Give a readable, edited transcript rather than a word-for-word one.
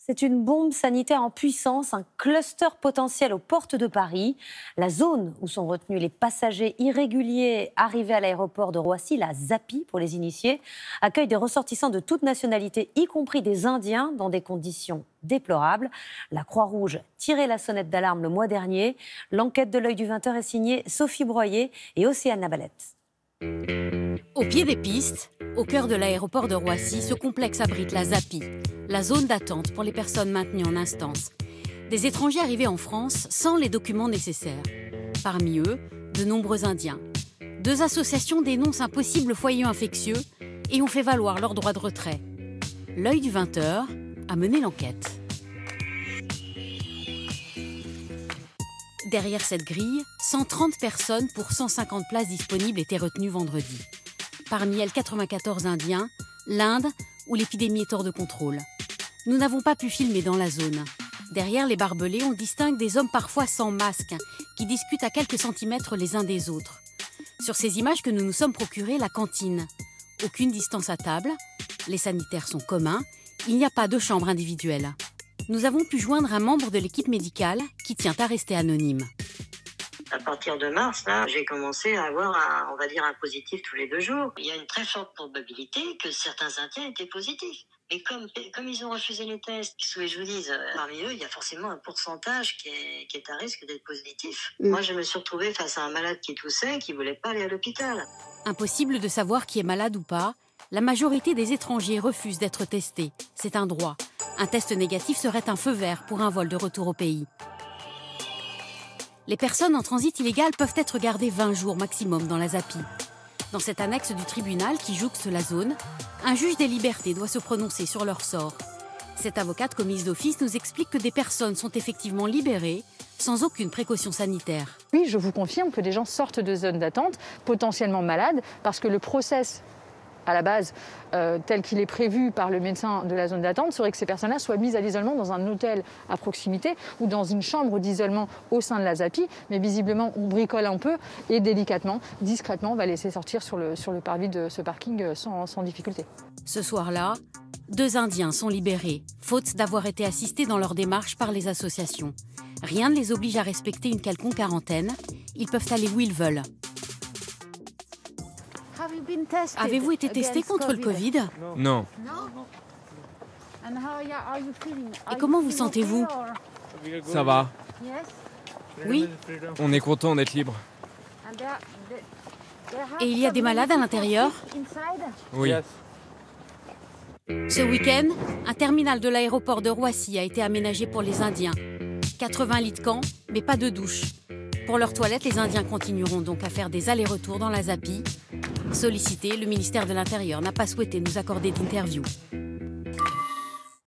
C'est une bombe sanitaire en puissance, un cluster potentiel aux portes de Paris. La zone où sont retenus les passagers irréguliers arrivés à l'aéroport de Roissy, la ZAPI pour les initiés, accueille des ressortissants de toute nationalité, y compris des Indiens, dans des conditions déplorables. La Croix-Rouge tirait la sonnette d'alarme le mois dernier. L'enquête de l'œil du 20h est signée Sophie Broyer et Océane Labalette. Au pied des pistes, au cœur de l'aéroport de Roissy, ce complexe abrite la ZAPI, la zone d'attente pour les personnes maintenues en instance. Des étrangers arrivés en France sans les documents nécessaires. Parmi eux, de nombreux Indiens. 2 associations dénoncent un possible foyer infectieux et ont fait valoir leur droit de retrait. L'œil du 20h a mené l'enquête. Derrière cette grille, 130 personnes pour 150 places disponibles étaient retenues vendredi. Parmi elles, 94 Indiens, l'Inde, où l'épidémie est hors de contrôle. Nous n'avons pas pu filmer dans la zone. Derrière les barbelés, on distingue des hommes parfois sans masque, qui discutent à quelques centimètres les uns des autres. Sur ces images que nous nous sommes procurées, la cantine. Aucune distance à table, les sanitaires sont communs, il n'y a pas de chambre individuelle. Nous avons pu joindre un membre de l'équipe médicale qui tient à rester anonyme. À partir de mars, là, j'ai commencé à avoir un positif tous les 2 jours. Il y a une très forte probabilité que certains Indiens étaient positifs. Et comme ils ont refusé les tests, je vous dis, parmi eux, il y a forcément un pourcentage qui est à risque d'être positif. Moi, je me suis retrouvée face à un malade qui toussait, qui ne voulait pas aller à l'hôpital. Impossible de savoir qui est malade ou pas. La majorité des étrangers refusent d'être testés. C'est un droit. Un test négatif serait un feu vert pour un vol de retour au pays. Les personnes en transit illégal peuvent être gardées 20 jours maximum dans la ZAPI. Dans cette annexe du tribunal qui jouxte la zone, un juge des libertés doit se prononcer sur leur sort. Cette avocate commise d'office nous explique que des personnes sont effectivement libérées sans aucune précaution sanitaire. Oui, je vous confirme que des gens sortent de zones d'attente potentiellement malades parce que le process à la base, tel qu'il est prévu par le médecin de la zone d'attente, serait que ces personnes-là soient mises à l'isolement dans un hôtel à proximité ou dans une chambre d'isolement au sein de la ZAPI. Mais visiblement, on bricole un peu et délicatement, discrètement, on va laisser sortir sur le parvis de ce parking sans difficulté. Ce soir-là, 2 Indiens sont libérés, faute d'avoir été assistés dans leur démarche par les associations. Rien ne les oblige à respecter une quelconque quarantaine. Ils peuvent aller où ils veulent. Avez-vous été testé contre le Covid? Non. Et comment vous sentez-vous? Ça va. Oui. On est content d'être libre. Et il y a des malades à l'intérieur? Oui. Ce week-end, un terminal de l'aéroport de Roissy a été aménagé pour les Indiens. 80 lits de camp, mais pas de douche. Pour leurs toilettes, les Indiens continueront donc à faire des allers-retours dans la ZAPI. Sollicité, le ministère de l'Intérieur n'a pas souhaité nous accorder d'interview.